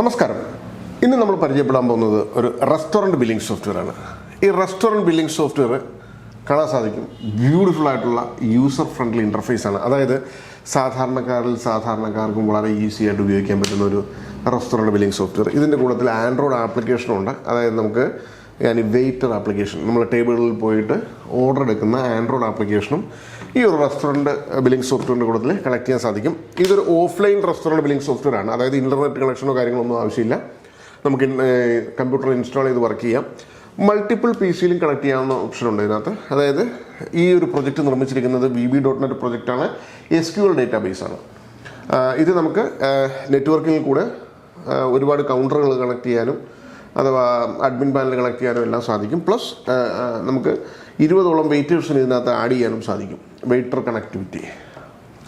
നമസ്കാരം. ഇന്ന് നമ്മൾ പരിചയപ്പെടാൻ പോകുന്നത് ഒരു റെസ്റ്റോറൻറ്റ് ബില്ലിംഗ് സോഫ്റ്റ്വെയർ ആണ്. ഈ റെസ്റ്റോറൻറ്റ് ബില്ലിംഗ് സോഫ്റ്റ്വെയർ കാണാൻ സാധിക്കും ബ്യൂട്ടിഫുൾ ആയിട്ടുള്ള യൂസർ ഫ്രണ്ട്ലി ഇൻ്റർഫേസ് ആണ്. അതായത് സാധാരണക്കാർക്കും വളരെ ഈസി ആയിട്ട് ഉപയോഗിക്കാൻ പറ്റുന്ന ഒരു റെസ്റ്റോറൻറ്റ് ബില്ലിംഗ് സോഫ്റ്റ്വെയർ. ഇതിൻ്റെ കൂട്ടത്തിൽ ആൻഡ്രോയിഡ് ആപ്ലിക്കേഷനും ഉണ്ട്. അതായത് നമുക്ക് വെയിറ്റർ ആപ്ലിക്കേഷൻ, നമ്മൾ ടേബിളിൽ പോയിട്ട് ഓർഡർ എടുക്കുന്ന ആൻഡ്രോയിഡ് ആപ്ലിക്കേഷനും ഈ ഒരു റെസ്റ്റോറൻറ്റ് ബില്ലിംഗ് സോഫ്റ്റ്വെയറിൻ്റെ കൂട്ടത്തിൽ കണക്ട് ചെയ്യാൻ സാധിക്കും. ഇതൊരു ഓഫ്ലൈൻ റെസ്റ്റോറൻറ്റ് ബില്ലിംഗ് സോഫ്റ്റ്വെയർ ആണ്. അതായത് ഇൻ്റർനെറ്റ് കണക്ഷനോ കാര്യങ്ങളൊന്നും ആവശ്യമില്ല. നമുക്ക് കമ്പ്യൂട്ടറിൽ ഇൻസ്റ്റാൾ ചെയ്ത് വർക്ക് ചെയ്യാം. മൾട്ടിപ്പിൾ പി സിയിലും കണക്ട് ചെയ്യാവുന്ന ഓപ്ഷൻ ഉണ്ട് ഇതിനകത്ത്. അതായത് ഈ ഒരു പ്രൊജക്റ്റ് നിർമ്മിച്ചിരിക്കുന്നത് VB.NET പ്രൊജക്റ്റാണ്. SQL ഡേറ്റാബേസ് ആണ്. ഇത് നമുക്ക് നെറ്റ്വർക്കിൽ കൂടെ ഒരുപാട് കൗണ്ടറുകൾ കണക്ട് ചെയ്യാനും അഥവാ അഡ്മിൻ പാനൽ കണക്ട് ചെയ്യാനും എല്ലാം സാധിക്കും. പ്ലസ് നമുക്ക് 20ഓളം വെയിറ്റേഴ്സിന് ഇതിനകത്ത് ആഡ് ചെയ്യാനും സാധിക്കും. Waiter connectivity.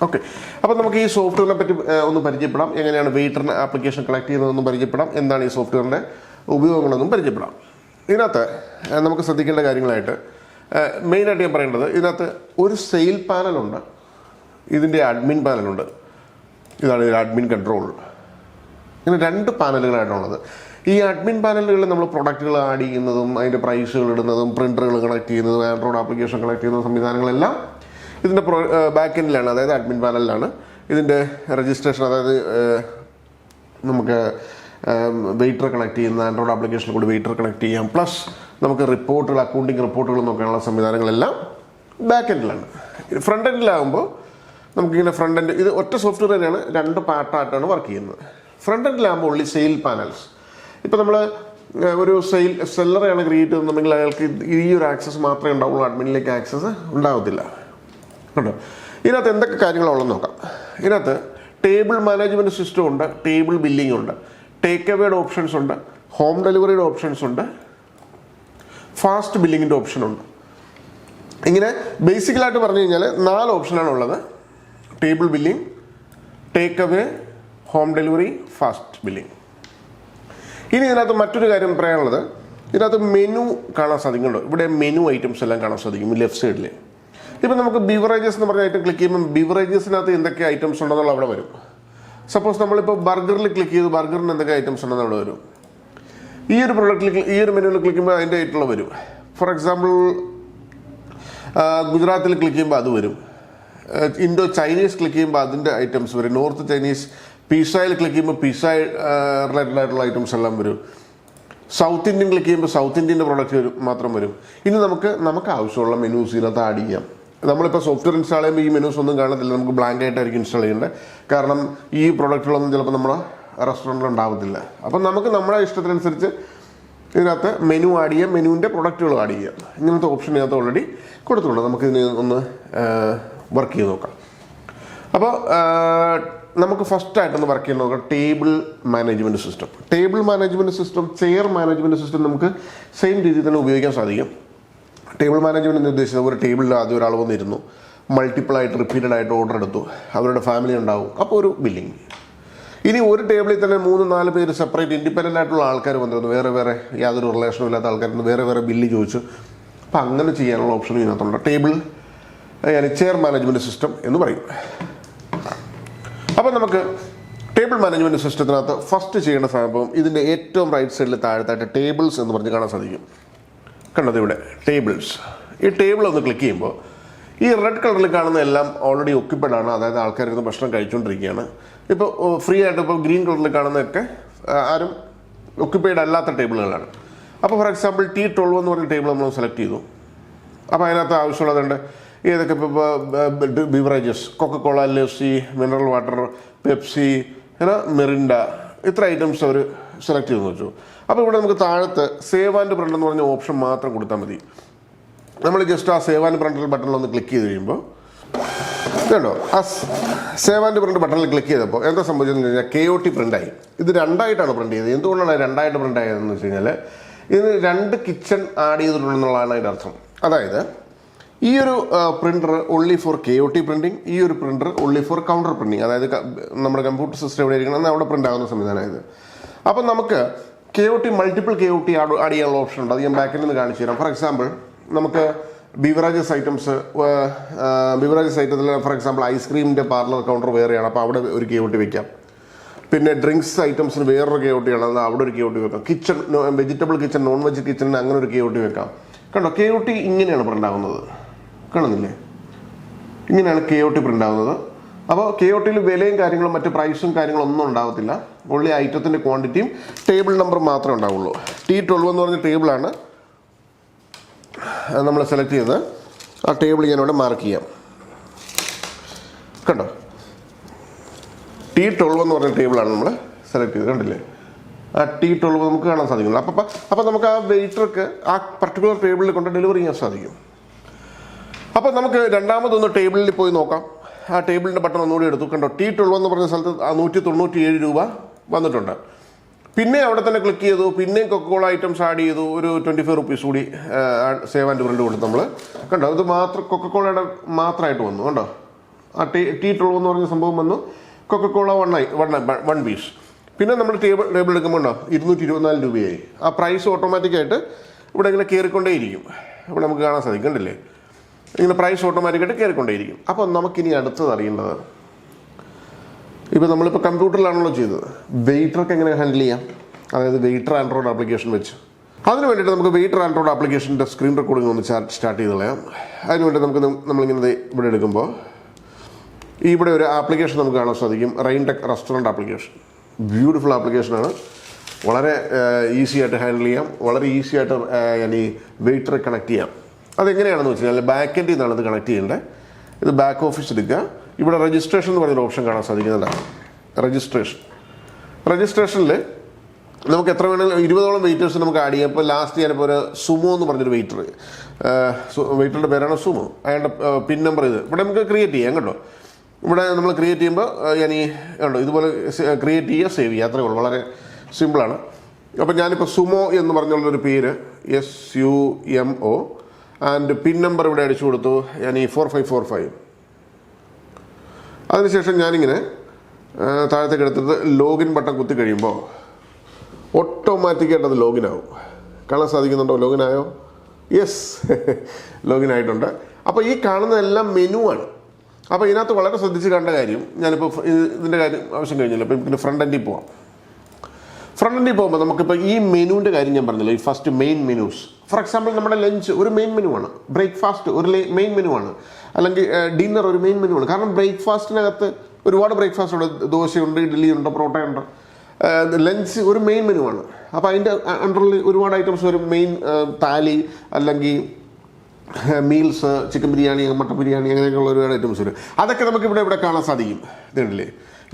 ഓക്കെ, അപ്പോൾ നമുക്ക് ഈ സോഫ്റ്റ്വെയറിനെ പറ്റി ഒന്ന് പരിചയപ്പെടാം. എങ്ങനെയാണ് വെയിറ്ററിന് ആപ്ലിക്കേഷൻ കണക്ട് ചെയ്യുന്നതെന്നും പരിചയപ്പെടാം. എന്താണ് ഈ സോഫ്റ്റ്വെയറിൻ്റെ ഉപയോഗങ്ങളെന്നും പരിചയപ്പെടാം. ഇതിനകത്ത് നമുക്ക് ശ്രദ്ധിക്കേണ്ട കാര്യങ്ങളായിട്ട് മെയിനായിട്ട് ഞാൻ പറയേണ്ടത്, ഇതിനകത്ത് ഒരു സെയിൽ പാനലുണ്ട്, ഇതിൻ്റെ അഡ്മിൻ പാനലുണ്ട്. ഇതാണ് ഇതിൻ്റെ അഡ്മിൻ കൺട്രോൾ. ഇങ്ങനെ 2 പാനലുകളായിട്ടുള്ളത്. ഈ അഡ്മിൻ പാനലുകളിൽ നമ്മൾ പ്രൊഡക്റ്റുകൾ ആഡ് ചെയ്യുന്നതും അതിൻ്റെ പ്രൈസുകൾ ഇടുന്നതും പ്രിൻ്ററുകൾ കണക്ട് ചെയ്യുന്നതും ആൻഡ്രോയിഡ് ആപ്ലിക്കേഷൻ കണക്ട് ചെയ്യുന്ന സംവിധാനങ്ങളെല്ലാം ഇതിൻ്റെ ബാക്ക് എൻഡിലാണ്, അതായത് അഡ്മിൻ പാനലിലാണ്. ഇതിൻ്റെ രജിസ്ട്രേഷൻ, അതായത് നമുക്ക് വെയിറ്റർ കണക്ട് ചെയ്യുന്ന ആൻഡ്രോയിഡ് ആപ്ലിക്കേഷനിൽ കൂടി വെയിറ്റർ കണക്ട് ചെയ്യാം. പ്ലസ് നമുക്ക് റിപ്പോർട്ടുകൾ, അക്കൗണ്ടിങ് റിപ്പോർട്ടുകൾ നോക്കാനുള്ള സംവിധാനങ്ങളെല്ലാം ബാക്ക് എൻഡിലാണ്. ഫ്രണ്ട് എൻഡിലാകുമ്പോൾ നമുക്കിങ്ങനെ ഫ്രണ്ട് എൻഡ്, ഇത് ഒറ്റ സോഫ്റ്റ്വെയർ തന്നെയാണ്, 2 പാർട്ടായിട്ടാണ് വർക്ക് ചെയ്യുന്നത്. ഫ്രണ്ട് എൻഡിലാകുമ്പോൾ ഉള്ളി സെയിൽ പാനൽസ്. ഇപ്പോൾ നമ്മൾ ഒരു സെല്ലറെയാണ് ക്രിയേറ്റ് ചെയ്യുന്നുണ്ടെങ്കിൽ അയാൾക്ക് ഈ ഒരു ആക്സസ് മാത്രമേ ഉണ്ടാവുള്ളൂ, അഡ്മിനിലേക്ക് ആക്സസ് ഉണ്ടാവത്തില്ല. കേട്ടോ, ഇതിനകത്ത് എന്തൊക്കെ കാര്യങ്ങളുള്ളതെന്ന് നോക്കാം. ഇതിനകത്ത് ടേബിൾ മാനേജ്മെൻറ്റ് സിസ്റ്റം ഉണ്ട്, ടേബിൾ ബില്ലിംഗ് ഉണ്ട്, ടേക്ക് അവേയുടെ ഓപ്ഷൻസ് ഉണ്ട്, ഹോം ഡെലിവറിയുടെ ഓപ്ഷൻസ് ഉണ്ട്, ഫാസ്റ്റ് ബില്ലിങ്ങിൻ്റെ ഓപ്ഷനുണ്ട്. ഇങ്ങനെ ബേസിക്കലായിട്ട് പറഞ്ഞു കഴിഞ്ഞാൽ 4 ഓപ്ഷനാണ് ഉള്ളത്: table billing, take away, home delivery, fast billing. ഇനി ഇതിനകത്ത് മറ്റൊരു കാര്യം പറയാനുള്ളത്, ഇതിനകത്ത് മെനു കാണാൻ സാധിക്കുന്നുണ്ടോ? ഇവിടെ മെനു ഐറ്റംസ് എല്ലാം കാണാൻ സാധിക്കും ലെഫ്റ്റ് സൈഡിൽ. ഇപ്പം നമുക്ക് ബിവറേജസ് എന്ന് പറഞ്ഞ ഐറ്റം ക്ലിക്ക് ചെയ്യുമ്പോൾ ബിവറേജസിനകത്ത് എന്തൊക്കെ ഐറ്റംസ് ഉണ്ടെന്നുള്ള അവിടെ വരും. സപ്പോസ് നമ്മളിപ്പോൾ ബർഗറിൽ ക്ലിക്ക് ചെയ്ത് ബർഗറിന് എന്തൊക്കെ ഐറ്റംസ് ഉണ്ടെന്ന് അവിടെ വരും. ഈ ഒരു പ്രൊഡക്റ്റിൽ, ഈ ഒരു മെനുവിൽ ക്ലിക്ക് ചെയ്യുമ്പോൾ അതിൻ്റെ ആയിട്ടുള്ള വരും. ഫോർ എക്സാമ്പിൾ ഗുജറാത്തിൽ ക്ലിക്ക് ചെയ്യുമ്പോൾ അത് വരും. ഇൻഡോ ചൈനീസ് ക്ലിക്ക് ചെയ്യുമ്പോൾ അതിൻ്റെ ഐറ്റംസ് വരും. നോർത്ത് ചൈനീസ് പിസ്സയിൽ ക്ലിക്ക് ചെയ്യുമ്പോൾ പിസ്സ റിലേറ്റഡ് ആയിട്ടുള്ള ഐറ്റംസ് എല്ലാം വരും. സൗത്ത് ഇന്ത്യൻ ക്ലിക്ക് ചെയ്യുമ്പോൾ സൗത്ത് ഇന്ത്യൻ്റെ പ്രോഡക്റ്റ് മാത്രം വരും. ഇനി നമുക്ക് ആവശ്യമുള്ള മെനൂസ് ഇതിനകത്ത് ആഡ് ചെയ്യാം. നമ്മളിപ്പോൾ സോഫ്റ്റ്വെയർ ഇൻസ്റ്റാൾ ചെയ്യുമ്പോൾ ഈ മെനൂസ് ഒന്നും കാണത്തില്ല, നമുക്ക് ബ്ലാങ്ക് ആയിട്ടായിരിക്കും ഇൻസ്റ്റാൾ ചെയ്യേണ്ടത്. കാരണം ഈ പ്രോഡക്റ്റുകളൊന്നും ചിലപ്പോൾ നമ്മുടെ റെസ്റ്റോറൻറ്റിൽ ഉണ്ടാവത്തില്ല. അപ്പം നമുക്ക് നമ്മുടെ ഇഷ്ടത്തിനനുസരിച്ച് ഇതിനകത്ത് മെനു ആഡ് ചെയ്യാം, മെനുവിൻ്റെ പ്രൊഡക്റ്റുകൾ ആഡ് ചെയ്യാം. ഇങ്ങനത്തെ ഓപ്ഷൻ ഇതിനകത്ത് ഓൾറെഡി കൊടുത്തിട്ടുണ്ട്. നമുക്കിതിന് ഒന്ന് വർക്ക് ചെയ്ത് നോക്കാം. അപ്പോൾ നമുക്ക് ഫസ്റ്റായിട്ടൊന്ന് വർക്ക് ചെയ്ത് നോക്കാം table management system. Table management system, chair management system നമുക്ക് സെയിം രീതിയിൽ തന്നെ ഉപയോഗിക്കാൻ സാധിക്കും. ടേബിൾ മാനേജ്മെൻറ്റ് എന്ന് ഉദ്ദേശിച്ചത് ഒരു ടേബിളിൽ ആദ്യം ഒരാൾ വന്നിരുന്നു, മൾട്ടിപ്പിളായിട്ട് റിപ്പീറ്റഡ് ആയിട്ട് ഓർഡർ എടുത്തു, അവരുടെ ഫാമിലി ഉണ്ടാവും, അപ്പോൾ ഒരു ബില്ലിങ്. ഇനി ഒരു ടേബിളിൽ തന്നെ 3-4 പേര് സെപ്പറേറ്റ് ഇൻഡിപെൻഡൻ്റ് ആയിട്ടുള്ള ആൾക്കാർ വന്നിരുന്നു, വേറെ യാതൊരു റിലേഷനും ഇല്ലാത്ത ആൾക്കാർ വേറെ ബില്ല് ചോദിച്ചു. അപ്പോൾ അങ്ങനെ ചെയ്യാനുള്ള ഓപ്ഷനും ഇതിനകത്തുണ്ട്. ടേബിൾ ചെയർ മാനേജ്മെൻറ്റ് സിസ്റ്റം എന്ന് പറയും. അപ്പോൾ നമുക്ക് ടേബിൾ മാനേജ്മെൻറ്റ് സിസ്റ്റത്തിനകത്ത് ഫസ്റ്റ് ചെയ്യേണ്ട സംഭവം, ഇതിൻ്റെ ഏറ്റവും റൈറ്റ് സൈഡിൽ താഴത്തായിട്ട് ടേബിൾസ് എന്ന് പറഞ്ഞ് കാണാൻ സാധിക്കും. കണ്ടത് ഇവിടെ ടേബിൾസ്. ഈ ടേബിൾ ഒന്ന് ക്ലിക്ക് ചെയ്യുമ്പോൾ ഈ റെഡ് കളറിൽ കാണുന്ന എല്ലാം ഓൾറെഡി ഒക്യുപ്പൈഡ് ആണ്, അതായത് ആൾക്കാരിന്ന് ഭക്ഷണം കഴിച്ചുകൊണ്ടിരിക്കുകയാണ്. ഇപ്പോൾ ഫ്രീ ആയിട്ട് ഇപ്പോൾ ഗ്രീൻ കളറിൽ കാണുന്നതൊക്കെ ആരും ഒക്യുപ്പൈഡ് അല്ലാത്ത ടേബിളുകളാണ്. അപ്പോൾ ഫോർ എക്സാമ്പിൾ T12 എന്ന് പറഞ്ഞ ടേബിൾ നമ്മൾ സെലക്ട് ചെയ്തു. അപ്പോൾ അതിനകത്ത് ആവശ്യമുള്ളതുണ്ട് ഏതൊക്കെ, ഇപ്പോൾ ബിവറേജസ്, കൊക്കക്കോള, ലെപ്സി, മിനറൽ വാട്ടർ, പെപ്സി, മിറിൻഡ, ഇത്ര ഐറ്റംസ് അവർ സെലക്ട് ചെയ്തെന്ന് വെച്ചു. അപ്പോൾ ഇവിടെ നമുക്ക് താഴത്ത് സേവ് ആൻഡ് പ്രിൻ്റ് എന്ന് പറഞ്ഞ ഓപ്ഷൻ മാത്രം കൊടുത്താൽ മതി. നമ്മൾ ജസ്റ്റ് ആ സേവ് ആൻഡ് പ്രിൻ്റ് ബട്ടണിലൊന്ന് ക്ലിക്ക് ചെയ്ത് കഴിയുമ്പോൾ കേട്ടോ, ആ സേവ് ആൻഡ് പ്രിൻ്റ് ബട്ടണിൽ ക്ലിക്ക് ചെയ്തപ്പോൾ എന്താ സംഭവിച്ചതെന്ന് വെച്ച് കഴിഞ്ഞാൽ KOT പ്രിൻ്റായി. ഇത് 2ആയിട്ടാണ് പ്രിൻ്റ് ചെയ്തത്. എന്തുകൊണ്ടാണ് 2ആയിട്ട് പ്രിൻ്റ് ആയതെന്ന് വെച്ച് കഴിഞ്ഞാൽ ഇതിന് 2 കിച്ചൺ ആഡ് ചെയ്തിട്ടുണ്ടെന്നുള്ളതാണ് അതിൻ്റെ അർത്ഥം. അതായത് ഈ ഒരു printer only for KOT printing, ഈ ഒരു printer only for counter printing. അതായത് നമ്മുടെ കമ്പ്യൂട്ടർ സിസ്റ്റം എവിടെ ഇരിക്കണം അവിടെ പ്രിൻ്റ് ആകുന്ന സംവിധാനമായത്. അപ്പം നമുക്ക് മൾട്ടിപ്പിൾ KOT ആഡ് ചെയ്യാനുള്ള ഓപ്ഷൻ ഉണ്ട്. അത് ഞാൻ ബാക്കിൽ നിന്ന് കാണിച്ചു തരാം. ഫോർ എക്സാമ്പിൾ നമുക്ക് ബിവറേജസ് ഐറ്റംസ്, ബിവറേജസ് ഐറ്റത്തിൽ ഫോർ എക്സാമ്പിൾ ഐസ്ക്രീമിൻ്റെ പാർലർ കൗണ്ടർ വേറെയാണ്, അപ്പോൾ അവിടെ ഒരു KOT വയ്ക്കാം. പിന്നെ ഡ്രിങ്ക്സ് ഐറ്റംസിന് വേറൊരു KOT ആണ്, അത് അവിടെ ഒരു KOT വെക്കാം. Kitchen vegetable kitchen, non veg കിച്ചണിന് അങ്ങനെ ഒരു KOT വെക്കാം. കണ്ടോ, KOT ഇങ്ങനെയാണ് പ്രിൻ്റ് ആവുന്നത്, കാണുന്നില്ലേ? ഇങ്ങനെയാണ് KOT പ്രിൻ്റ് ആവുന്നത്. അപ്പോൾ KOTയിൽ വിലയും കാര്യങ്ങളും മറ്റ് പ്രൈസും കാര്യങ്ങളും ഒന്നും ഉണ്ടാകത്തില്ല. ഓൺലി ഐറ്റത്തിൻ്റെ ക്വാണ്ടിറ്റിയും ടേബിൾ നമ്പറും മാത്രമേ ഉണ്ടാവുള്ളൂ. T12 എന്ന് പറഞ്ഞ ടേബിളാണ് നമ്മൾ സെലക്ട് ചെയ്ത് ആ ടേബിൾ ഞാനിവിടെ മാർക്ക് ചെയ്യാം. കണ്ടോ, T12 എന്ന് പറഞ്ഞ ടേബിളാണ് നമ്മൾ സെലക്ട് ചെയ്ത്, കണ്ടില്ലേ? ആ T12 നമുക്ക് കാണാൻ സാധിക്കുന്നു. അപ്പോൾ നമുക്ക് ആ വെയിറ്റർക്ക് ആ പർട്ടിക്കുലർ ടേബിളിൽ കൊണ്ട് ഡെലിവറി ചെയ്യാൻ സാധിക്കും. അപ്പോൾ നമുക്ക് രണ്ടാമതൊന്ന് ടേബിളിൽ പോയി നോക്കാം. ആ ടേബിളിൻ്റെ ബട്ടൺ ഒന്നുകൂടി എടുത്തു. കണ്ടോ, T12 എന്ന് പറഞ്ഞ സ്ഥലത്ത് 197 രൂപ വന്നിട്ടുണ്ട്. പിന്നെ അവിടെ തന്നെ ക്ലിക്ക് ചെയ്തു, പിന്നെയും കൊക്കക്കോള ഐറ്റംസ് ആഡ് ചെയ്തു, ഒരു 25 റുപ്പീസ് കൂടി സേവ് ആൻഡ് പ്രിൻ്റ് കൊടുത്തു നമ്മൾ. കണ്ടോ, ഇത് മാത്രം കൊക്കക്കോളയുടെ മാത്രമായിട്ട് വന്നു. കണ്ടോ, ആ T12 എന്ന് പറഞ്ഞ സംഭവം വന്നു. Coca Cola 1 piece. പിന്നെ നമ്മൾ ടേബിൾ എടുക്കുമ്പോൾ ഉണ്ടോ 224 രൂപയായി. ആ പ്രൈസ് ഓട്ടോമാറ്റിക്കായിട്ട് ഇവിടെ ഇങ്ങനെ കയറിക്കൊണ്ടേയിരിക്കും. ഇവിടെ നമുക്ക് കാണാൻ സാധിക്കും, കണ്ടില്ലേ? ഇങ്ങനെ പ്രൈസ് ഓട്ടോമാറ്റിക്കായിട്ട് കയറിക്കൊണ്ടേയിരിക്കും. അപ്പോൾ നമുക്കിനി അടുത്തത് അറിയേണ്ടത്, ഇപ്പോൾ നമ്മളിപ്പോൾ കമ്പ്യൂട്ടറിലാണല്ലോ ചെയ്തത്, വെയിറ്റർക്ക് എങ്ങനെ ഹാൻഡിൽ ചെയ്യാം, അതായത് വെയിറ്റർ ആൻഡ്രോയിഡ് ആപ്ലിക്കേഷൻ വെച്ച്. അതിന് വേണ്ടിയിട്ട് നമുക്ക് വെയിറ്റർ ആൻഡ്രോയിഡ് ആപ്ലിക്കേഷൻ്റെ സ്ക്രീൻ റെക്കോർഡിംഗ് ഒന്ന് സ്റ്റാർട്ട് ചെയ്ത് കളയാം. അതിനുവേണ്ടി നമ്മളിങ്ങനെ ഇവിടെ എടുക്കുമ്പോൾ ഇവിടെ ഒരു ആപ്ലിക്കേഷൻ നമുക്ക് കാണാൻ സാധിക്കും, RAINTECH റെസ്റ്റോറൻറ്റ് ആപ്ലിക്കേഷൻ. ബ്യൂട്ടിഫുൾ ആപ്ലിക്കേഷനാണ്, വളരെ ഈസി ആയിട്ട് ഹാൻഡിൽ ചെയ്യാം, വളരെ ഈസി ആയിട്ട് വെയിറ്ററെ കണക്ട് ചെയ്യാം. അതെങ്ങനെയാണെന്ന് വെച്ച് കഴിഞ്ഞാൽ ബാക്ക് എൻഡിൽ നിന്നാണ് ഇത് കണക്ട് ചെയ്യേണ്ടത്. ഇത് ബാക്ക് ഓഫീസ് എടുക്കുക. ഇവിടെ രജിസ്ട്രേഷൻ എന്ന് പറഞ്ഞൊരു ഓപ്ഷൻ കാണാൻ സാധിക്കുന്നതാണ്. രജിസ്ട്രേഷനിൽ നമുക്ക് എത്ര വേണമെങ്കിലും 20ഓളം വെയിറ്റേഴ്സ് നമുക്ക് ആഡ് ചെയ്യാം. ഇപ്പോൾ ലാസ്റ്റ് ഞാനിപ്പോൾ ഒരു സുമോ എന്ന് പറഞ്ഞൊരു വെയിറ്ററുടെ പേരാണ് സുമോ. അയാളുടെ പിൻ നമ്പർ ഇത് ഇവിടെ നമുക്ക് ക്രിയേറ്റ് ചെയ്യാം. കേട്ടോ, ഇവിടെ നമ്മൾ ക്രിയേറ്റ് ചെയ്യുമ്പോൾ കണ്ടോ ഇതുപോലെ ക്രിയേറ്റ് ചെയ്യുക, സേവ് ചെയ്യുക, അത്രേ ഉള്ളൂ. വളരെ സിമ്പിളാണ്. അപ്പോൾ ഞാനിപ്പോൾ സുമോ എന്ന് പറഞ്ഞുള്ളൊരു പേര് SUMO ആൻഡ് പിൻ നമ്പർ ഇവിടെ അടിച്ചു കൊടുത്തു, 4545. അതിനുശേഷം ഞാനിങ്ങനെ താഴത്തേക്ക് എടുത്തിട്ട് ലോഗിൻ ബട്ടൺ കുത്തി കഴിയുമ്പോൾ ഓട്ടോമാറ്റിക്കായിട്ട് അത് ലോഗിൻ ആവും. കാണാൻ സാധിക്കുന്നുണ്ടോ? ലോഗിൻ ആയോ? യെസ്, ലോഗിൻ ആയിട്ടുണ്ട്. അപ്പോൾ ഈ കാണുന്നതെല്ലാം മെനു ആണ്. അപ്പോൾ ഇതിനകത്ത് വളരെ ശ്രദ്ധിച്ച് കണ്ട കാര്യം, ഞാനിപ്പോൾ ഇതിൻ്റെ കാര്യം ആവശ്യം കഴിഞ്ഞില്ല. അപ്പോൾ പിന്നെ ഫ്രണ്ട് എൻഡിൽ പോവാം. ഫ്രണ്ട് എൻഡിൽ പോകുമ്പോൾ നമുക്കിപ്പോൾ ഈ മെനുവിൻ്റെ കാര്യം ഞാൻ പറഞ്ഞില്ല, ഈ first main menus. For example നമ്മുടെ ലഞ്ച് ഒരു മെയിൻ മെനു ആണ്, ബ്രേക്ക്ഫാസ്റ്റ് ഒരു മെയിൻ മെനു ആണ്, അല്ലെങ്കിൽ ഡിന്നർ ഒരു മെയിൻ മെനു ആണ്. കാരണം ബ്രേക്ക്ഫാസ്റ്റിനകത്ത് ഒരുപാട് ബ്രേക്ക്ഫാസ്റ്റ് ഉണ്ട്, ദോശയുണ്ട്, ഇഡ്ഡലിയുണ്ട്, പൊറോട്ടയുണ്ട്. ലഞ്ച് ഒരു മെയിൻ മെനു ആണ്. അപ്പോൾ അതിൻ്റെ അണ്ടറിൽ ഒരുപാട് ഐറ്റംസ് വരും. മെയിൻ താലി, അല്ലെങ്കിൽ meals, chicken biryani, mutton biryani, അങ്ങനെയൊക്കെയുള്ള ഒരുപാട് ഐറ്റംസ് വരും. അതൊക്കെ നമുക്ക് ഇവിടെ കാണാൻ സാധിക്കും. ഇതുണ്ടല്ലേ,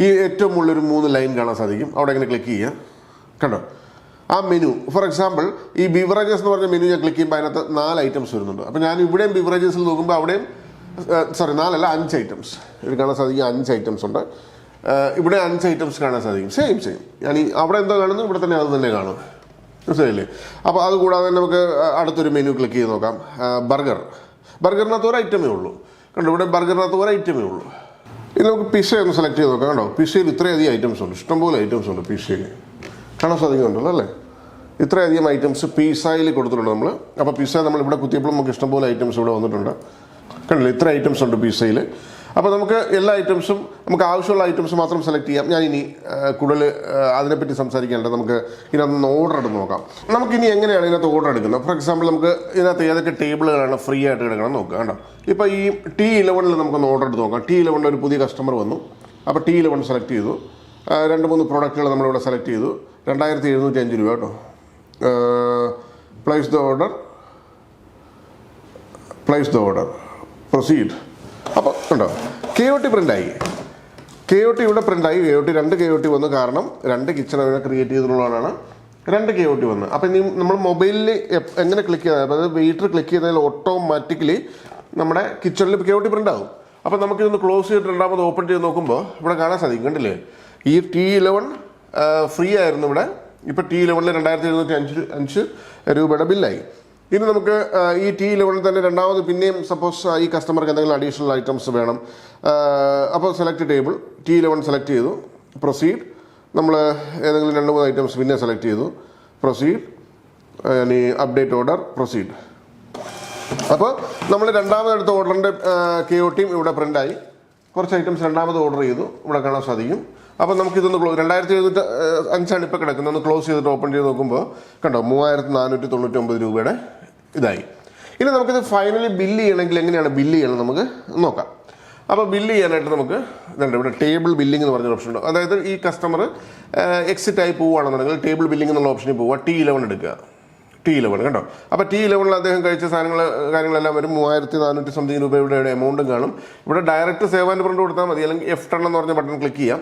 ഈ ഏറ്റവും മുകളിലൊരു 3 ലൈൻ കാണാൻ സാധിക്കും. അവിടെ ഇങ്ങനെ ക്ലിക്ക് ചെയ്യുക. കണ്ടോ, ആ മെനു. ഫോർ എക്സാമ്പിൾ ഈ ബിവറേജസ് എന്ന് പറഞ്ഞ മെനു ഞാൻ ക്ലിക്ക് ചെയ്യുമ്പോൾ അതിനകത്ത് 4 ഐറ്റംസ് വരുന്നുണ്ട്. അപ്പോൾ ഞാൻ ഇവിടെയും ബിവറേജസിൽ നോക്കുമ്പോൾ അവിടെയും 4 അല്ല 5 ഐറ്റംസ് ഇത് കാണാൻ സാധിക്കും. 5 ഐറ്റംസ് ഉണ്ട്. ഇവിടെ 5 ഐറ്റംസ് കാണാൻ സാധിക്കും. സെയിം ഞാൻ അവിടെ എന്തോ കാണുന്നു, ഇവിടെ തന്നെ അത് തന്നെ കാണും. മനസ്സിലായില്ലേ? അപ്പോൾ അതുകൂടാതെ നമുക്ക് അടുത്തൊരു മെനു ക്ലിക്ക് ചെയ്ത് നോക്കാം. ബർഗറിനകത്ത് ഒരു ഐറ്റമേ ഉള്ളൂ. കണ്ടോ, ഇവിടെ ബർഗറിനകത്ത് ഒരു ഐറ്റമേ ഉള്ളൂ. ഇനി നമുക്ക് പിസ്സ ഒന്ന് സെലക്ട് ചെയ്ത് നോക്കാം. കണ്ടോ, പിസ്സയിൽ ഇത്രയധികം ഐറ്റംസ് ഉണ്ട്, ഇഷ്ടംപോലെ ഐറ്റംസ് ഉണ്ട് പിസ്സയിൽ. കാണാൻ സാധിക്കുന്നുണ്ടല്ലോ അല്ലേ? ഇത്രയധികം ഐറ്റംസ് പിസ്സയിൽ കൊടുത്തിട്ടുണ്ട് നമ്മൾ. അപ്പോൾ പിസ്സ നമ്മൾ ഇവിടെ കുത്തിയപ്പോൾ നമുക്ക് ഇഷ്ടംപോലെ ഐറ്റംസ് ഇവിടെ വന്നിട്ടുണ്ട്. കണ്ടില്ലേ, ഇത്ര ഐറ്റംസ് ഉണ്ട് പിസ്സയിൽ. അപ്പോൾ നമുക്ക് എല്ലാ ഐറ്റംസും, നമുക്ക് ആവശ്യമുള്ള ഐറ്റംസ് മാത്രം സെലക്ട് ചെയ്യാം. ഞാനിനി കൂടുതൽ അതിനെപ്പറ്റി സംസാരിക്കേണ്ടത്, നമുക്ക് ഇതിനകത്ത് ഓർഡർ എടുത്ത് നോക്കാം. നമുക്കിനി എങ്ങനെയാണ് ഇതിനകത്ത് ഓർഡർ എടുക്കുന്നത്? ഫോർ എക്സാമ്പിൾ നമുക്ക് ഇതിനകത്ത് ഏതൊക്കെ ടേബിളുകളാണ് ഫ്രീ ആയിട്ട് കിടക്കണം നോക്കുക. കണ്ടോ, ഇപ്പോൾ ഈ T11 നമുക്കൊന്ന് ഓർഡർ എടുത്ത് നോക്കാം. T11 ഒരു പുതിയ കസ്റ്റമർ വന്നു. അപ്പോൾ T11 സെലക്ട് ചെയ്തു. 2-3 പ്രോഡക്റ്റുകൾ നമ്മളിവിടെ സെലക്ട് ചെയ്തു. 2705 രൂപ കേട്ടോ. Place the order, proceed. അപ്പോൾ ഉണ്ടോ, KOT പ്രിൻ്റായി. ഇവിടെ പ്രിൻ്റായി. 2 KOT വന്നു. കാരണം 2 കിച്ചൺ അതിനെ ക്രിയേറ്റ് ചെയ്തിട്ടുള്ളതാണ് 2 KOT വന്നു. അപ്പോൾ ഇനി നമ്മൾ മൊബൈലിൽ എങ്ങനെ ക്ലിക്ക് ചെയ്താൽ, അതായത് വെയിറ്റർ ക്ലിക്ക് ചെയ്താൽ ഓട്ടോമാറ്റിക്കലി നമ്മുടെ കിച്ചണിൽ KOT പ്രിൻ്റ് ആകും. അപ്പോൾ നമുക്കിതൊന്ന് ക്ലോസ് ചെയ്തിട്ട് രണ്ടാമത് ഓപ്പൺ ചെയ്ത് നോക്കുമ്പോൾ ഇവിടെ കാണാൻ സാധിക്കും. കണ്ടില്ലേ, ഈ T11 ഫ്രീ ആയിരുന്നു ഇവിടെ. ഇപ്പോൾ T11 2705 രൂപയുടെ ബില്ലായി. ഇനി നമുക്ക് ഈ T11 തന്നെ രണ്ടാമത് പിന്നെയും സപ്പോസ് ഈ കസ്റ്റമർക്ക് എന്തെങ്കിലും അഡീഷണൽ ഐറ്റംസ് വേണം. അപ്പോൾ സെലക്ട് ടേബിൾ, T11 സെലക്ട് ചെയ്തു, പ്രൊസീഡ്. നമ്മൾ ഏതെങ്കിലും 2-3 ഐറ്റംസ് പിന്നെ സെലക്ട് ചെയ്തു, പ്രൊസീഡ്. ഇനി അപ്ഡേറ്റ് ഓർഡർ, പ്രൊസീഡ്. അപ്പോൾ നമ്മൾ രണ്ടാമതെടുത്ത ഓർഡറിൻ്റെ KOTയും ഇവിടെ പ്രിൻ്റായി. കുറച്ച് ഐറ്റംസ് രണ്ടാമത് ഓർഡർ ചെയ്തു, ഇവിടെ കാണാൻ സാധിക്കും. അപ്പോൾ നമുക്കിതൊന്ന് 2705 ഇപ്പോൾ കിടക്കുന്നത്. ഒന്ന് ക്ലോസ് ചെയ്തിട്ട് ഓപ്പൺ ചെയ്ത് നോക്കുമ്പോൾ കണ്ടോ 3499 രൂപയുടെ ഇതായി. ഇനി നമുക്കിത് ഫൈനലി ബില്ല് ചെയ്യണമെങ്കിൽ എങ്ങനെയാണ് ബില്ല് ചെയ്യണം നമുക്ക് നോക്കാം. അപ്പോൾ ബില്ല് ചെയ്യാനായിട്ട് നമുക്ക് ഇതുണ്ട്, ഇവിടെ ടേബിൾ ബില്ലിംഗ് എന്ന് പറഞ്ഞൊരു ഓപ്ഷൻ ഉണ്ട്. അതായത് ഈ കസ്റ്റമർ എക്സിറ്റ് ആയി പോവുകയാണെന്നുണ്ടെങ്കിൽ ടേബിൾ ബില്ലിംഗ് എന്നുള്ള ഓപ്ഷനിൽ പോവുക, T11 എടുക്കുക. T11 കണ്ടോ. അപ്പോൾ T11 അദ്ദേഹം കഴിച്ച കാര്യങ്ങളെല്ലാം വരും. 3400 സംതിങ് രൂപയുടെ എമൗണ്ടും കാണും. ഇവിടെ ഡയറക്റ്റ് സേവ് ആൻഡ് പ്രിന്റ് കൊടുത്താൽ മതി, അല്ലെങ്കിൽ F10 എന്ന് പറഞ്ഞ ബട്ടൺ ക്ലിക്ക് ചെയ്യാം.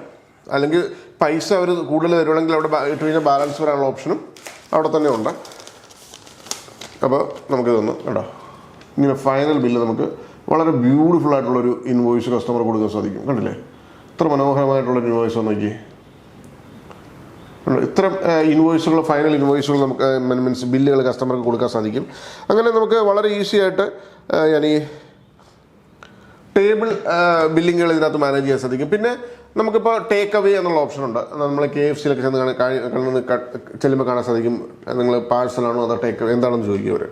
അല്ലെങ്കിൽ പൈസ അവർ കൂടുതൽ തരുവാണെങ്കിൽ അവിടെ ഇട്ട് കഴിഞ്ഞാൽ ബാലൻസ് വരാനുള്ള ഓപ്ഷനും അവിടെ തന്നെ ഉണ്ട്. അപ്പോൾ നമുക്കിതൊന്ന് കണ്ടോ, ഇങ്ങനെ ഫൈനൽ ബില്ല് നമുക്ക് വളരെ ബ്യൂട്ടിഫുൾ ആയിട്ടുള്ളൊരു ഇൻവോയ്സ് കസ്റ്റമർ കൊടുക്കാൻ സാധിക്കും. കണ്ടില്ലേ, ഇത്ര മനോഹരമായിട്ടുള്ളൊരു ഇൻവോയ്സ് നോക്കി. ഇത്തരം ഇൻവോയ്സുകൾ, ഫൈനൽ ഇൻവോയ്സുകൾ നമുക്ക് മീൻസ് ബില്ലുകൾ കസ്റ്റമർക്ക് കൊടുക്കാൻ സാധിക്കും. അങ്ങനെ നമുക്ക് വളരെ ഈസി ആയിട്ട് ഈ ടേബിൾ ബില്ലിങ്ങുകൾ ഇതിനകത്ത് മാനേജ് ചെയ്യാൻ സാധിക്കും. പിന്നെ നമുക്കിപ്പോൾ ടേക്ക് അവേ എന്നുള്ള ഓപ്ഷൻ ഉണ്ട്. നമ്മൾ KFC-യിലൊക്കെ ചെല്ലുമ്പോൾ കാണാൻ സാധിക്കും, നിങ്ങൾ പാഴ്സലാണോ അതോ ടേക്ക് അവേ എന്താണെന്ന് ചോദിക്കും അവർ.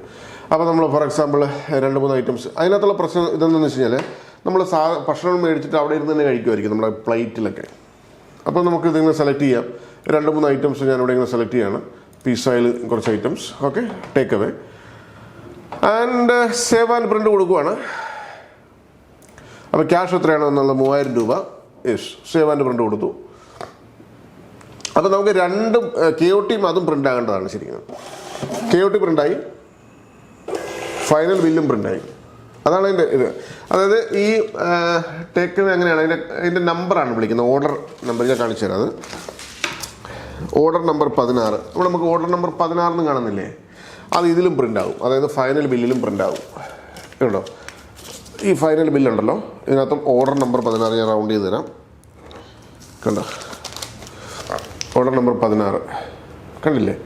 അപ്പോൾ നമ്മൾ ഫോർ എക്സാമ്പിൾ 2-3 ഐറ്റംസ്, അതിനകത്തുള്ള പ്രശ്നം ഇതെന്താണെന്ന് വെച്ച് കഴിഞ്ഞാൽ നമ്മൾ ഭക്ഷണം മേടിച്ചിട്ട് അവിടെ ഇരുന്ന് തന്നെ കഴിക്കുമായിരിക്കും നമ്മുടെ പ്ലേറ്റിലൊക്കെ. അപ്പോൾ നമുക്ക് ഇതിങ്ങനെ സെലക്ട് ചെയ്യാം. 2-3 ഐറ്റംസ് ഞാനിവിടെ ഇങ്ങനെ സെലക്ട് ചെയ്യാണ്. പിസ്സയിൽ കുറച്ച് items, okay, take away and save and print കൊടുക്കുവാണ്. അപ്പോൾ ക്യാഷ് എത്രയാണോ എന്നുള്ളത് 3000 രൂപ. യെസ്, സേവ് ആൻഡ് പ്രിൻ്റ് കൊടുത്തു. അപ്പോൾ നമുക്ക് രണ്ടും KOTയും അതും പ്രിൻ്റ് ആകേണ്ടതാണ്. ശരിക്കും KOT പ്രിൻ്റായി, ഫൈനൽ ബില്ലും പ്രിൻ്റായി. അതാണ് അതിൻ്റെ ഇത്. അതായത് ഈ ടേക്ക് അവേ എങ്ങനെയാണ്, അതിൻ്റെ നമ്പറാണ് വിളിക്കുന്നത്. ഓർഡർ നമ്പർ ഞാൻ കാണിച്ചു തരാം. അത് ഓർഡർ നമ്പർ 16. അപ്പോൾ നമുക്ക് ഓർഡർ നമ്പർ 16 എന്ന് കാണുന്നില്ലേ, അത് ഇതിലും പ്രിൻ്റ് ആവും. അതായത് ഫൈനൽ ബില്ലിലും പ്രിൻ്റ് ആവും. കേട്ടോ, ഈ ഫൈനൽ ബില്ലുണ്ടല്ലോ, ഇതിനകത്തും ഓർഡർ നമ്പർ 16 ഞാൻ റൗണ്ട് ചെയ്ത് തരാം. കണ്ടോ, ഓർഡർ നമ്പർ 16 കണ്ടില്ലേ.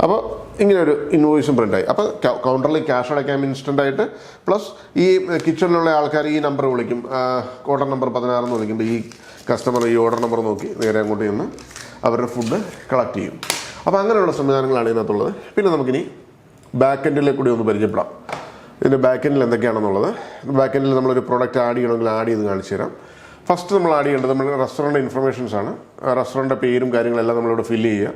അപ്പോൾ ഇങ്ങനെ ഒരു ഇൻവോയ്സും പ്രിൻ്റായി. അപ്പോൾ കൗണ്ടറിൽ ക്യാഷ് അടയ്ക്കാൻ ഇൻസ്റ്റൻ്റ് ആയിട്ട്, പ്ലസ് ഈ കിച്ചണിലുള്ള ആൾക്കാർ ഈ നമ്പർ വിളിക്കും, ഓർഡർ നമ്പർ 16 എന്ന് വിളിക്കുമ്പോൾ ഈ കസ്റ്റമർ ഈ ഓർഡർ നമ്പർ നോക്കി നേരെ അങ്ങോട്ട് ചെന്ന് അവരുടെ ഫുഡ് കളക്ട് ചെയ്യും. അപ്പോൾ അങ്ങനെയുള്ള സംവിധാനങ്ങളാണ് ഇതിനകത്തുള്ളത്. പിന്നെ നമുക്കിനി ബാക്ക് എൻഡിലേക്ക് കൂടി ഒന്ന് പരിചയപ്പെടാം. ഇതിൻ്റെ ബാക്ക് എൻഡിൽ എന്തൊക്കെയാണെന്നുള്ളത്. ബാക്ക് എൻഡിൽ നമ്മളൊരു പ്രോഡക്റ്റ് ആഡ് ചെയ്യണമെങ്കിൽ ആഡ് ചെയ്ത് കാണിച്ചു തരാം. ഫസ്റ്റ് നമ്മൾ ആഡ് ചെയ്യേണ്ടത് നമ്മുടെ റെസ്റ്റോറൻറ്റ് ഇൻഫർമേഷൻസ് ആണ്. റെസ്റ്റോറൻറ്റ് പേരും കാര്യങ്ങളെല്ലാം നമ്മളിവിടെ ഫില്ല് ചെയ്യുക.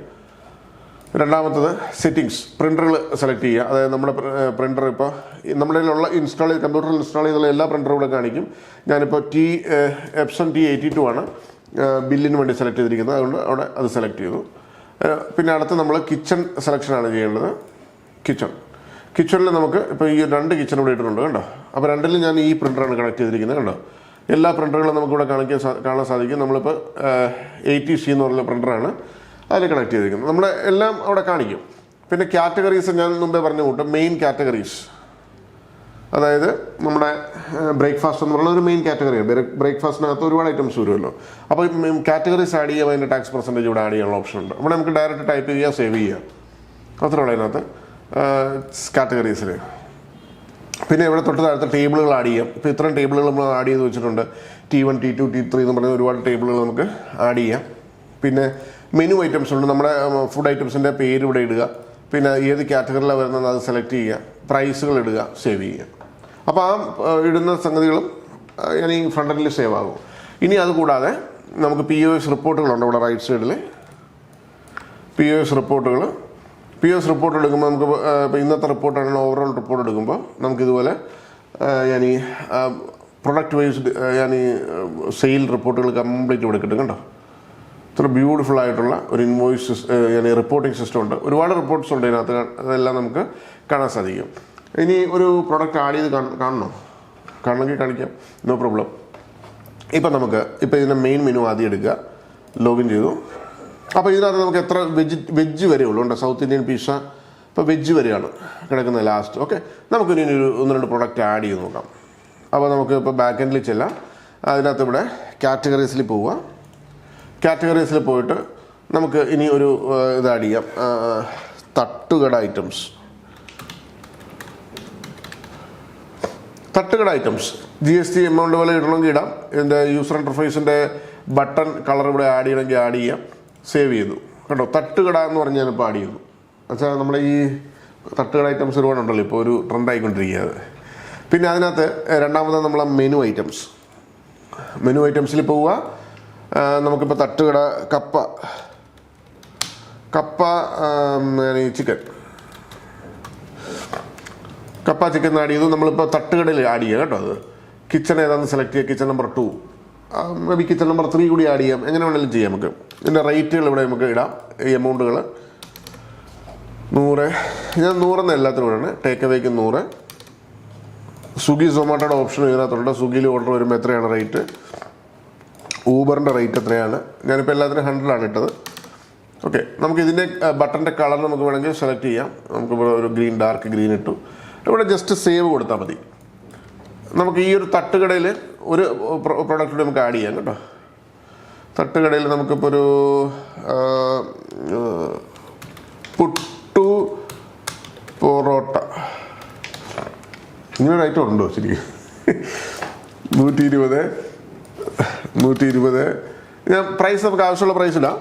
രണ്ടാമത്തത് സെറ്റിങ്സ്, പ്രിൻ്ററുകൾ സെലക്ട് ചെയ്യുക. അതായത് നമ്മുടെ പ്രിൻ്റർ ഇപ്പോൾ നമ്മുടെ കയ്യിലുള്ള കമ്പ്യൂട്ടറിൽ ഇൻസ്റ്റാൾ ചെയ്തുള്ള എല്ലാ പ്രിൻ്ററുകളും കാണിക്കും. ഞാനിപ്പോൾ Epson T82 ആണ് ബില്ലിന് വേണ്ടി സെലക്ട് ചെയ്തിരിക്കുന്നത്, അതുകൊണ്ട് അവിടെ അത് സെലക്ട് ചെയ്തു. പിന്നെ അടുത്ത് നമ്മൾ കിച്ചൺ സെലക്ഷനാണ് ചെയ്യേണ്ടത്. കിച്ചണിൽ നമുക്ക് ഇപ്പോൾ ഈ 2 കിച്ചൺ ഇവിടെ ഇട്ടിട്ടുണ്ട് കണ്ടോ. അപ്പോൾ 2ൽ ഞാൻ ഈ പ്രിൻ്ററാണ് കണക്ട് ചെയ്തിരിക്കുന്നത് കണ്ടോ. എല്ലാ പ്രിൻ്ററുകളും നമുക്കിവിടെ കാണാൻ സാധിക്കും. നമ്മളിപ്പോൾ 80C എന്ന് പറഞ്ഞ പ്രിൻ്ററാണ് അതിൽ കണക്ട് ചെയ്തിരിക്കുന്നത്. നമ്മുടെ എല്ലാം അവിടെ കാണിക്കും. പിന്നെ കാറ്റഗറീസ് ഞാൻ മുമ്പേ പറഞ്ഞു കൂട്ടും, മെയിൻ കാറ്റഗറീസ്. അതായത് നമ്മുടെ ബ്രേക്ക്ഫാസ്റ്റ് എന്ന് പറയുന്നത് ഒരു മെയിൻ കാറ്റഗറിയാണ്. ബ്രേക്ക്ഫാസ്റ്റിനകത്ത് ഒരുപാട് ഐറ്റംസ് വരുമല്ലോ. അപ്പോൾ കാറ്റഗറീസ് ആഡ് ചെയ്യുമ്പോൾ അതിൻ്റെ ടാക്സ് പെർസെൻറ്റേജ് ഇവിടെ ആഡ് ചെയ്യാനുള്ള ഓപ്ഷൻ ഉണ്ട്. അവിടെ നമുക്ക് ഡയറക്റ്റ് ടൈപ്പ് ചെയ്യുക, സേവ് ചെയ്യുക, അത്രയുള്ള അതിനകത്ത് കാറ്റഗറീസിൽ. പിന്നെ ഇവിടെ തൊട്ട് താഴത്തെ ടേബിളുകൾ ആഡ് ചെയ്യാം. ഇപ്പോൾ ഇത്രയും ടേബിളുകൾ നമ്മൾ ആഡ് ചെയ്ത് വെച്ചിട്ടുണ്ട്. T1, T2, T3 എന്ന് പറഞ്ഞ ഒരുപാട് ടേബിളുകൾ നമുക്ക് ആഡ് ചെയ്യാം. പിന്നെ മെനു ഐറ്റംസ് ഉണ്ട്. നമ്മുടെ ഫുഡ് ഐറ്റംസിൻ്റെ പേര് ഇവിടെ ഇടുക. പിന്നെ ഏത് കാറ്റഗറിയിലാണ് വരുന്നത് അത് സെലക്ട് ചെയ്യുക, പ്രൈസുകൾ ഇടുക, സേവ് ചെയ്യുക. അപ്പോൾ ആ ഇടുന്ന സംഗതികളും ഈ ഫ്രണ്ടിൽ സേവ് ആകും. ഇനി അതുകൂടാതെ നമുക്ക് POS റിപ്പോർട്ടുകളുണ്ട് ഇവിടെ റൈറ്റ് സൈഡിൽ. POS റിപ്പോർട്ട് എടുക്കുമ്പോൾ നമുക്ക് ഇപ്പോൾ ഇന്നത്തെ റിപ്പോർട്ടാണ് ഓവറോൾ റിപ്പോർട്ട് എടുക്കുമ്പോൾ നമുക്കിതുപോലെ പ്രൊഡക്റ്റ് വൈസ് സെയിൽ റിപ്പോർട്ടുകൾ കംപ്ലീറ്റ് ഇവിടെ കിട്ടും കണ്ടോ. ഇത്ര ബ്യൂട്ടിഫുൾ ആയിട്ടുള്ള ഒരു ഇൻവോയ്സ് റിപ്പോർട്ടിംഗ് സിസ്റ്റം ഉണ്ട്. ഒരുപാട് റിപ്പോർട്ട്സ് ഉണ്ട് ഇതിനകത്ത്, അതെല്ലാം നമുക്ക് കാണാൻ സാധിക്കും. ഇനി ഒരു പ്രൊഡക്റ്റ് ആഡ് ചെയ്ത് കാണണമെങ്കിൽ കാണിക്കാം, നോ പ്രോബ്ലം. ഇപ്പോൾ ഇതിൻ്റെ മെയിൻ മെനു ആദ്യം എടുക്കുക, ലോഗിൻ ചെയ്തു. അപ്പോൾ ഇതിനകത്ത് നമുക്ക് എത്ര വെജ് വരെ ഉള്ളൂ ഉണ്ട്. സൗത്ത് ഇന്ത്യൻ പിസ്സ ഇപ്പോൾ വെജ് വരെയാണ് കിടക്കുന്നത് ലാസ്റ്റ്. ഓക്കെ, നമുക്കിനി ഒരു 1-2 പ്രൊഡക്റ്റ് ആഡ് ചെയ്ത് നോക്കാം. അപ്പോൾ നമുക്ക് ഇപ്പോൾ ബാക്ക് എൻഡിൽ ചെല്ലാം. അതിനകത്ത് ഇവിടെ കാറ്റഗറീസിൽ പോവുക. കാറ്റഗറീസിൽ പോയിട്ട് നമുക്ക് ഇനി ഒരു ഇത് ആഡ് ചെയ്യാം, തട്ടുകട ഐറ്റംസ്. GST എമൗണ്ട് പോലെ ഇടണമെങ്കിൽ ഇടാം. ഇതിൻ്റെ യൂസർ ഇൻ്റർഫേസിൻ്റെ ബട്ടൺ കളർ ഇവിടെ ആഡ് ചെയ്യണമെങ്കിൽ ആഡ് ചെയ്യാം. സേവ് ചെയ്തു കേട്ടോ. തട്ടുകട എന്ന് പറഞ്ഞ് ഞാനിപ്പോൾ ആഡ് ചെയ്തു. എന്നുവെച്ചാൽ നമ്മുടെ ഈ തട്ടുകട ഐറ്റംസ് ഒരുപാടുണ്ടല്ലോ, ഇപ്പോൾ ഒരു ട്രെൻഡ് ആയിക്കൊണ്ടിരിക്കുകയാണ്. പിന്നെ അതിനകത്ത് രണ്ടാമത് നമ്മളെ മെനു ഐറ്റംസിൽ പോവുക. നമുക്കിപ്പോൾ തട്ടുകട കപ്പ ചിക്കൻ ആഡ് ചെയ്തു. നമ്മളിപ്പോൾ തട്ടുകടയിൽ ആഡ് ചെയ്യാം കേട്ടോ. അത് കിച്ചൺ ഏതാണെന്ന് സെലക്ട് ചെയ്യുക. Kitchen number 2, may be kitchen number 3 കൂടി ആഡ് ചെയ്യാം. എങ്ങനെ വേണമെങ്കിലും ചെയ്യാം നമുക്ക്. ഇതിൻ്റെ റേറ്റുകൾ ഇവിടെ നമുക്ക് ഇടാം. ഈ എമൗണ്ടുകൾ 100, ഞാൻ 100 എല്ലാത്തിനും ഇടാണ്. Take away 100. സ്വിഗ്ഗി സൊമാറ്റോയുടെ ഓപ്ഷൻ ഇതിനകത്തുണ്ട്. സ്വിഗ്ഗിയിൽ ഓർഡർ വരുമ്പോൾ എത്രയാണ് റേറ്റ്, ഊബറിൻ്റെ റേറ്റ് എത്രയാണ്. ഞാനിപ്പോൾ എല്ലാത്തിനും 100 ഇട്ടത്. ഓക്കെ, നമുക്ക് ഇതിൻ്റെ ബട്ടൻ്റെ കളർ നമുക്ക് വേണമെങ്കിൽ സെലക്ട് ചെയ്യാം. നമുക്കിവിടെ ഒരു ഗ്രീൻ, ഡാർക്ക് ഗ്രീൻ ഇട്ടു. ഇവിടെ ജസ്റ്റ് സേവ് കൊടുത്താൽ മതി. നമുക്ക് ഈ ഒരു തട്ടുകടയിൽ ഒരു പ്രോഡക്റ്റ് നമുക്ക് ആഡ് ചെയ്യാം കേട്ടോ. തട്ടുകടയിൽ നമുക്കിപ്പോൾ ഒരു പുട്ടു പൊറോട്ട ഇങ്ങനെ ഐറ്റം ഉണ്ടോ ശരിക്കും? 120. ഞാൻ പ്രൈസ് നമുക്ക് ആവശ്യമുള്ള പ്രൈസ് ഇടാം.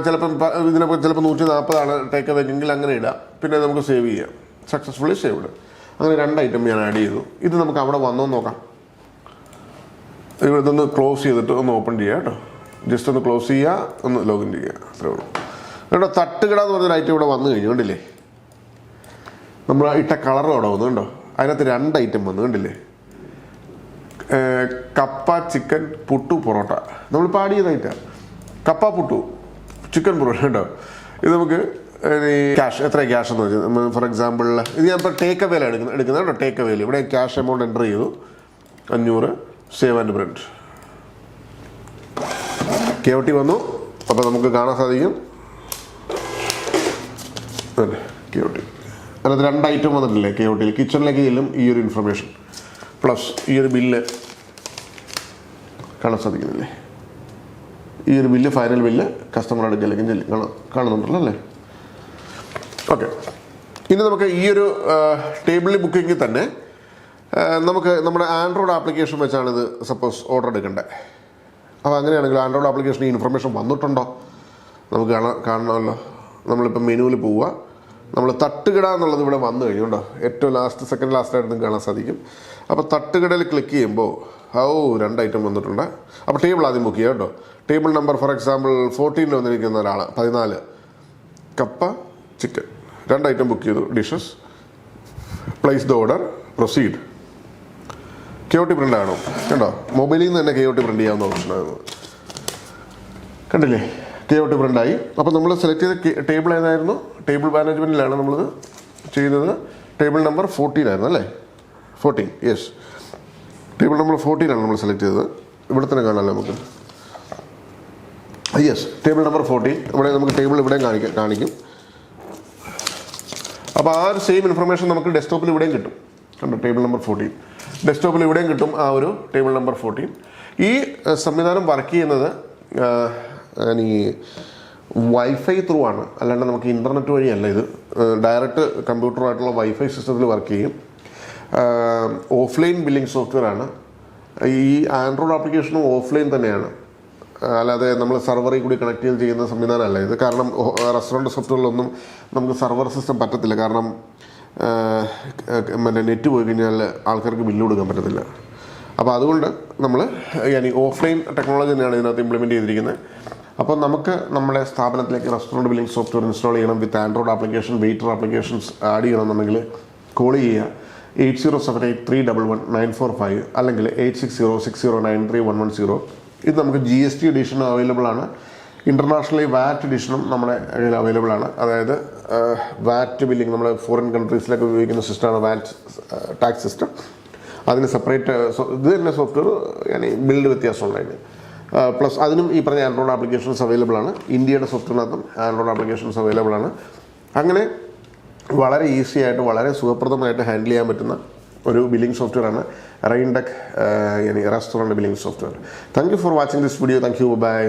ചിലപ്പം ഇതിനൊക്കെ ചിലപ്പോൾ 140 ടേക്ക് അവേക്കെങ്കിൽ അങ്ങനെ ഇടാം. പിന്നെ നമുക്ക് സേവ് ചെയ്യാം. Successfully saved. അങ്ങനെ 2 ഐറ്റം ഞാൻ ആഡ് ചെയ്തു. ഇത് നമുക്ക് അവിടെ വന്നോ നോക്കാം. ഇവിടുന്ന് ക്ലോസ് ചെയ്തിട്ട് ഒന്ന് ഓപ്പൺ ചെയ്യാം കേട്ടോ. ജസ്റ്റ് ഒന്ന് ക്ലോസ് ചെയ്യുക, ഒന്ന് ലോഗിൻ ചെയ്യുക, അത്രേ ഉള്ളൂ കേട്ടോ. തട്ടുകട എന്ന് പറഞ്ഞൊരു ഐറ്റം ഇവിടെ വന്നു കഴിഞ്ഞു, കണ്ടില്ലേ? നമ്മൾ ഇട്ട കളർ അവിടെ വന്നു കണ്ടോ. അതിനകത്ത് 2 ഐറ്റം വന്നു, കണ്ടില്ലേ? കപ്പ ചിക്കൻ പുട്ടു പൊറോട്ട. നമ്മളിപ്പോൾ ആഡ് ചെയ്ത ഐറ്റം കപ്പ പുട്ടു ചിക്കൻ പൊറോട്ട കേട്ടോ. ഇത് നമുക്ക് ക്യാഷ്, എത്ര ക്യാഷ് എന്ന് വെച്ചാൽ ഫോർ എക്സാമ്പിൾ ഇത് ഞാൻ ഇപ്പോൾ ടേക്ക് അവേയിലാണ് എടുക്കുന്നത് കേട്ടോ. ടേക്ക് അവേയിൽ ഇവിടെ ക്യാഷ് എമൗണ്ട് എൻ്റർ ചെയ്തു 500. Save and print. KOT വന്നു. അപ്പോൾ നമുക്ക് കാണാൻ സാധിക്കും KOT. അതിനകത്ത് 2 ഐറ്റം വന്നിട്ടില്ലേ KOTയിൽ. കിച്ചണിലേക്ക് ചെല്ലും ഈ ഒരു ഇൻഫർമേഷൻ പ്ലസ് ഈ ഒരു ബില്ല് കാണാൻ സാധിക്കുന്നില്ലേ? ഈ ഒരു ബില്ല്, ഫൈനൽ ബില്ല് കസ്റ്റമർ അടുക്കലേക്ക് കാണുന്നുണ്ടല്ലോ അല്ലേ? ഓക്കെ, ഇനി നമുക്ക് ഈ ഒരു ടേബിളിൽ ബുക്കിങ്ങിൽ തന്നെ നമുക്ക് നമ്മുടെ ആൻഡ്രോയിഡ് ആപ്ലിക്കേഷൻ വെച്ചാണ് ഇത് സപ്പോസ് ഓർഡർ എടുക്കേണ്ടത്. അപ്പോൾ അങ്ങനെയാണെങ്കിൽ ആൻഡ്രോയിഡ് ആപ്ലിക്കേഷൻ ഈ ഇൻഫർമേഷൻ വന്നിട്ടുണ്ടോ നമുക്ക് കാണണമല്ലോ. നമ്മളിപ്പോൾ മെനുവിൽ പോവുക. നമ്മൾ തട്ടുകട എന്നുള്ളത് ഇവിടെ വന്നു കഴിഞ്ഞുണ്ടോ. ഏറ്റവും സെക്കൻഡ് ലാസ്റ്റായിട്ട് നിങ്ങൾക്ക് കാണാൻ സാധിക്കും. അപ്പോൾ തട്ടുകടയിൽ ക്ലിക്ക് ചെയ്യുമ്പോൾ 2 ഐറ്റം വന്നിട്ടുണ്ട്. അപ്പോൾ ടേബിൾ ആദ്യം ബുക്ക് ചെയ്യുക കേട്ടോ. ടേബിൾ നമ്പർ ഫോർ എക്സാമ്പിൾ 14 വന്നിരിക്കുന്ന ഒരാൾ 14 കപ്പ ചിക്കൻ 2 ഐറ്റം ബുക്ക് ചെയ്തു. Dishes, place the order, proceed. KOT print ആണോ കണ്ടോ. മൊബൈലിൽ നിന്ന് തന്നെ KOT പ്രിൻ്റ് ചെയ്യാവുന്ന ഓപ്ഷനാണ്. കണ്ടില്ലേ, KOT പ്രിൻ്റായി. അപ്പോൾ നമ്മൾ സെലക്ട് ചെയ്ത ടേബിൾ ഏതായിരുന്നു? ടേബിൾ മാനേജ്മെൻറ്റിലാണ് നമ്മളിത് ചെയ്യുന്നത്. ടേബിൾ നമ്പർ 14 ആയിരുന്നു അല്ലേ? 14, യെസ്. ടേബിൾ നമ്പർ 14 ആണ് നമ്മൾ സെലക്ട് ചെയ്തത്. ഇവിടെ തന്നെ കാണാമല്ലോ നമുക്ക്. Yes, table number 14. ഇവിടെ നമുക്ക് ടേബിൾ ഇവിടെയും കാണിക്കും. അപ്പോൾ ആ ഒരു സെയിം ഇൻഫർമേഷൻ നമുക്ക് ഡെസ്ക്ടോപ്പിൽ ഇവിടെയും കിട്ടും കണ്ടോ. ടേബിൾ നമ്പർ 14 ഡെസ്ക്ടോപ്പിൽ ഇവിടെയും കിട്ടും. ആ ഒരു ടേബിൾ നമ്പർ 14. ഈ സംവിധാനം വർക്ക് ചെയ്യുന്നത് ഈ വൈഫൈ ത്രൂ ആണ്, അല്ലാണ്ട് നമുക്ക് ഇൻ്റർനെറ്റ് വഴിയല്ല. ഇത് ഡയറക്റ്റ് കമ്പ്യൂട്ടറുമായിട്ടുള്ള വൈഫൈ സിസ്റ്റത്തിൽ വർക്ക് ചെയ്യും. ഓഫ്ലൈൻ ബില്ലിംഗ് സോഫ്റ്റ്വെയർ ആണ്. ഈ ആൻഡ്രോയിഡ് ആപ്ലിക്കേഷനും ഓഫ്ലൈൻ തന്നെയാണ്, അല്ലാതെ നമ്മൾ സർവറിൽ കൂടി കണക്ട് ചെയ്ത് ചെയ്യുന്ന സംവിധാനമല്ല ഇത്. കാരണം റെസ്റ്റോറൻറ്റ് സോഫ്റ്റ്വെയറിലൊന്നും നമുക്ക് സർവർ സിസ്റ്റം പറ്റത്തില്ല. കാരണം നെറ്റ് പോയി കഴിഞ്ഞാൽ ആൾക്കാർക്ക് ബില്ല് കൊടുക്കാൻ പറ്റത്തില്ല. അപ്പോൾ അതുകൊണ്ട് നമ്മൾ ഓഫ്ലൈൻ ടെക്നോളജി തന്നെയാണ് ഇതിനകത്ത് ഇംപ്ലിമെൻറ്റ് ചെയ്തിരിക്കുന്നത്. അപ്പോൾ നമുക്ക് നമ്മുടെ സ്ഥാപനത്തിലേക്ക് റെസ്റ്റോറൻറ്റ് ബില്ലിംഗ് സോഫ്റ്റ്വെയർ ഇൻസ്റ്റാൾ ചെയ്യണം with Android application, waiter applications add ചെയ്യണമെന്നുണ്ടെങ്കിൽ കോൾ ചെയ്യുക 8078311945 അല്ലെങ്കിൽ 8606093110. ഇത് നമുക്ക് GST എഡിഷനും അവൈലബിൾ ആണ്. ഇൻ്റർനാഷണലി വാറ്റ് എഡിഷനും നമ്മുടെ കയ്യിൽ അവൈലബിൾ ആണ്. അതായത് വാറ്റ് ബില്ലിംഗ് നമ്മൾ ഫോറിൻ കൺട്രീസിലൊക്കെ ഉപയോഗിക്കുന്ന സിസ്റ്റമാണ് വാറ്റ് ടാക്സ് സിസ്റ്റം. അതിന് സെപ്പറേറ്റ് ഇത് തന്നെ സോഫ്റ്റ്വെയർ ബിൽഡ് വ്യത്യാസമുണ്ടായിരുന്നു. പ്ലസ് അതിനും ഈ പറഞ്ഞ ആൻഡ്രോയിഡ് ആപ്ലിക്കേഷൻസ് അവൈലബിൾ ആണ്. ഇന്ത്യയുടെ സോഫ്റ്റ്വെയറിനകത്തും ആൻഡ്രോയിഡ് ആപ്ലിക്കേഷൻസ് അവൈലബിൾ ആണ്. അങ്ങനെ വളരെ ഈസി ആയിട്ട് വളരെ സുഖപ്രദമായിട്ട് ഹാൻഡിൽ ചെയ്യാൻ പറ്റുന്ന ഒരു ബില്ലിംഗ് സോഫ്റ്റ്വെയർ ആണ് RAINTECH restaurant billing software. Thank you for watching this video. Thank you, by.